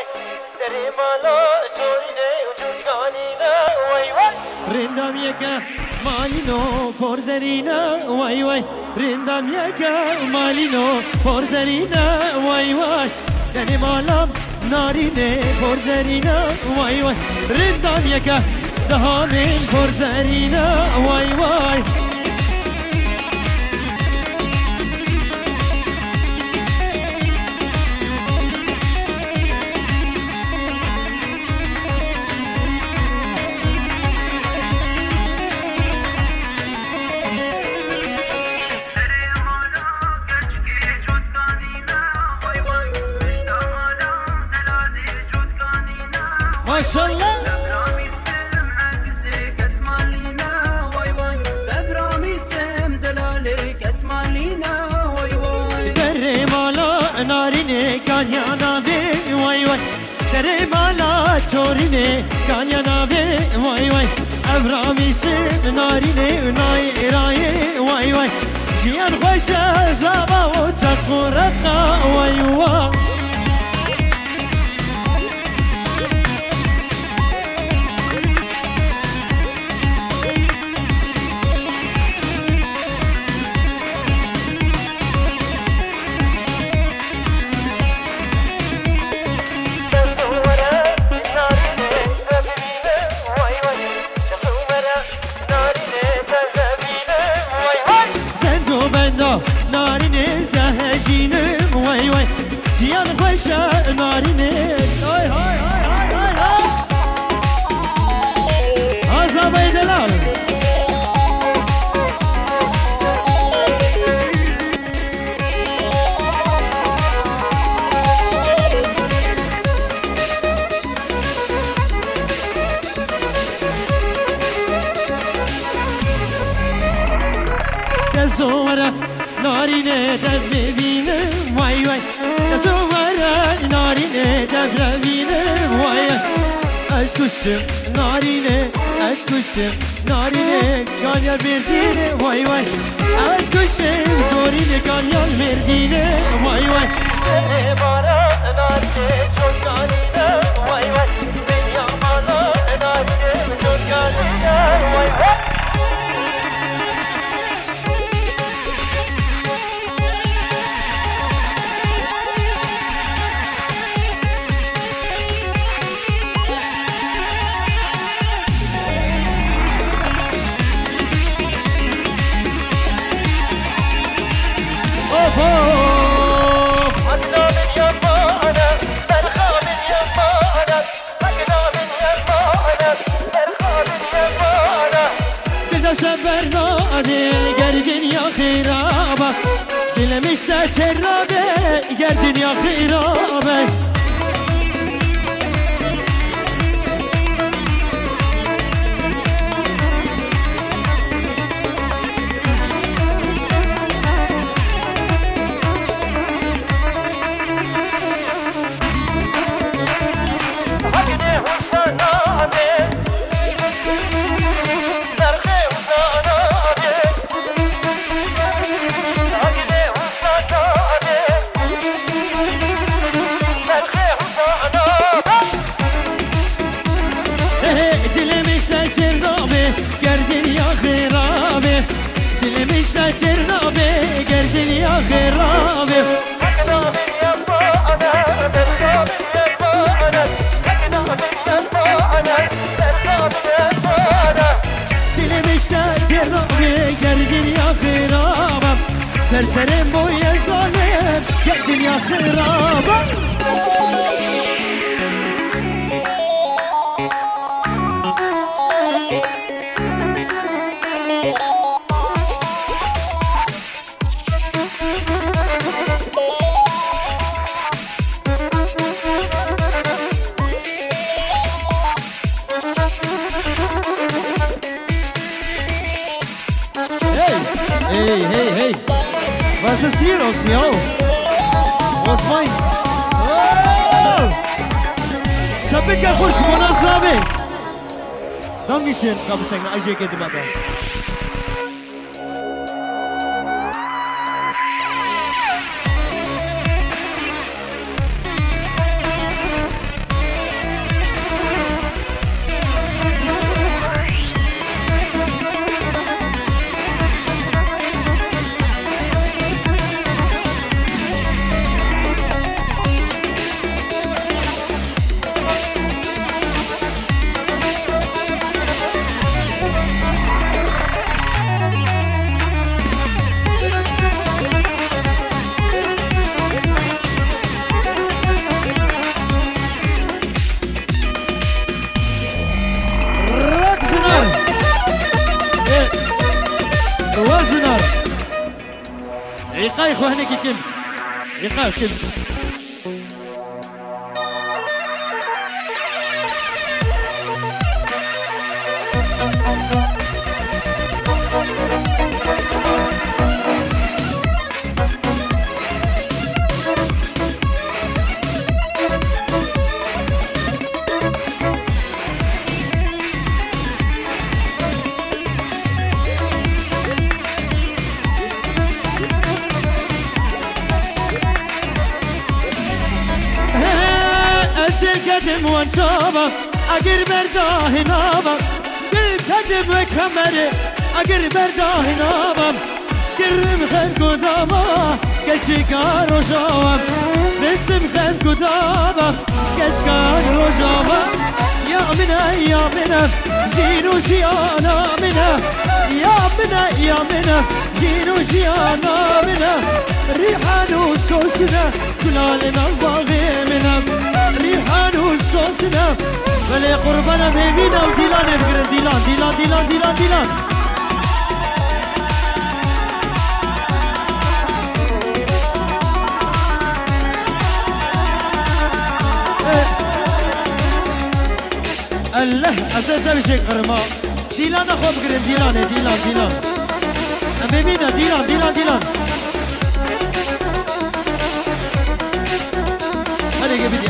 وای دری مالا چورینه و جوجگانینه وای وای رندم یکه مالینو پرزرینه وای وای رندم یکه مالینو پرزرینه وای وای دری مالام نارینه پرزرینه وای وای رندم یکه دهانین پرزرینه وای وای ما شاء الله دري مالا ناريني كان يا نافي واي واي دري مالا توريني كان يا نافي واي واي ابرامي سم ناريني ناي راي واي واي جيان خوش زابا وتقرقا واي واي ناريني تهجينم واي واي جيان خوشة ناريني هاي هاي هاي هاي هاي هذا بيدلال تزورة نارينه تبينم واي واي تزورة نارينه تبينم واي اشكشم نارينه اشكشم نارينه كان يا بردينه واي واي اشكشم نارينه كان يا بردينه واي واي بارا نارينه çok نارينه واي واي dünya mala نارينه çok نارينه واي واي Dilemişse terrabe gel dünya hirabe dilemişler ternabe gerdin ya hirabe hakna bin yapma ana berha bin yapma ana hakna bin yapma ana berha bin yapma ana dilemişler ternabe gerdin ya hirabe serserim bu zalim gerdin ya hirabe Hey, hey, hey. Was ist hier los, yo? Was meinst du? Oh! Şapik ya kurş, Manas abi. Dankeschön, kapısın, acı kedim adam. خوهنك كم يقع كم قدم وانشابا اگر برداه نابا دل قدم وكمري اگر برداه نابا سكرم خد قداما كجكار رجاوا سنسم خد قداما كجكار رجاوا يا منا جينو جيانا منا يا منا جينو جيانا منا ريحان وسوسنا كلالنا الباغي منا ريحان وسوسنا بلي قربنا بيبينا وديلان فكر ديلان الله أسد بشي قرما ديلان أخو بكر ديلان بيبينا ديلان هذا يبيني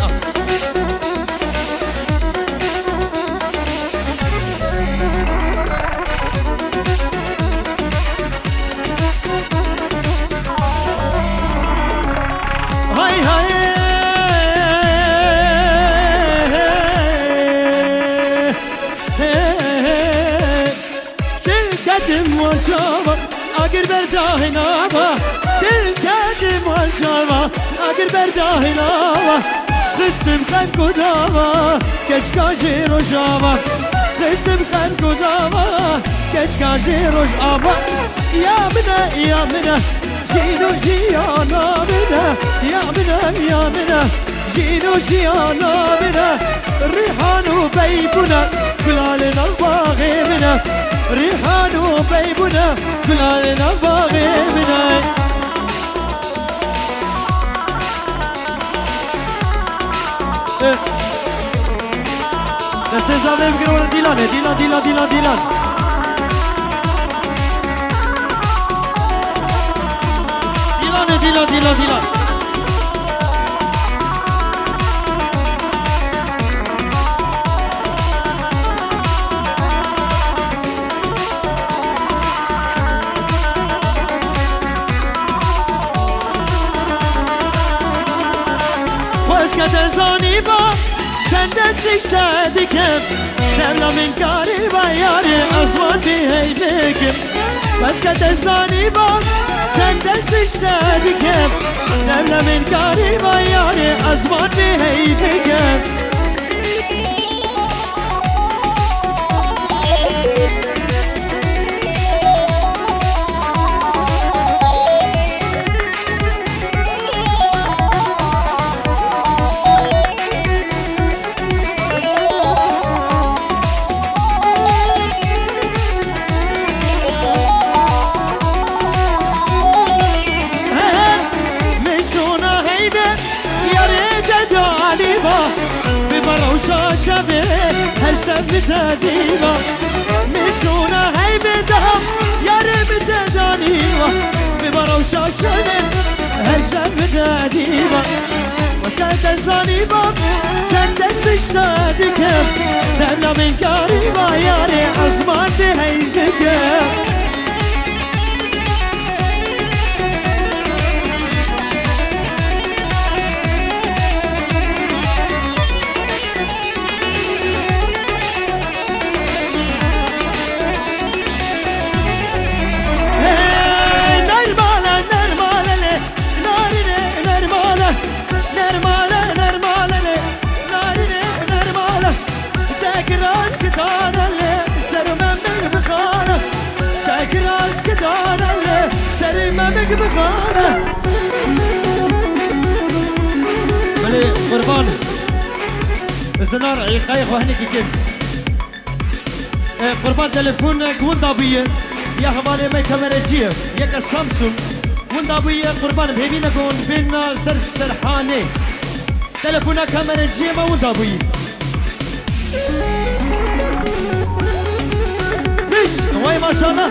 هاي دل قدم والجابا اگر برداه نابا دل قدم والجابا اگر برداه نابا سخستم خد قداما كجكاجي رجاما سخستم خد قداما كجكاجي رجاما يا منا جينو جيانا منا يا منا جينو جيانا منا ريحان وبيبنا كلالنا الباغي منا ريحان وبيبنا كلالنا الباغي منا دسته زمه بگیر ورد دیلانه دیلان خوش که زانی با چند دستش دکم دبلا من کاری با یاری ازمان بی هی بکم بس که تزانی با چند دستش دکم دبلا من کاری با یاری ازمان بی هی بکم هر شب بتدیما میشونه هی بدهم یاره بتدانیما ببارو شاشنه هر شب بتدیما واسکت زانیما چند دستش دادکم دبلا من کاری با یاره ازمان به هی بگم بخانه ملي قربان الزنار عيقاي خوهني كيكين قربان تلفون كون ضابية يا همالي ماي كاميرا جيه يكا سامسونج وندا بوی قربان ببینه کن بنا سر سرحانه تلفونا کامرا جیما وندا بوی بش وای ماشاءالله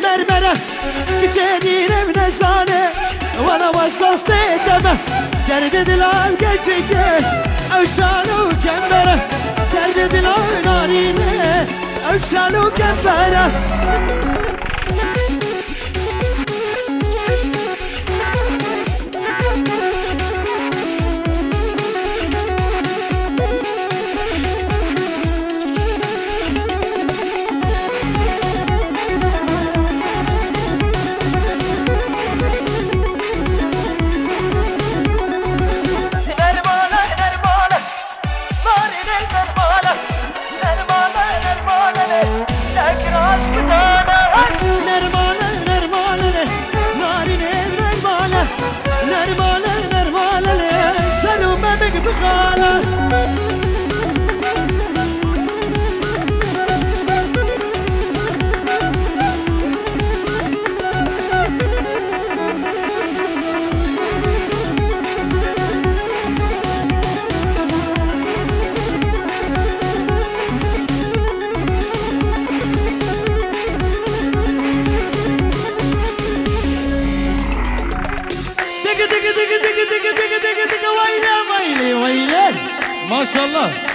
مرمره كجدير من سانه وانا وصلت دمه درد دلال گچکه او شانو کمبره درد دلال نارینه او شانو کمبره ما شاء الله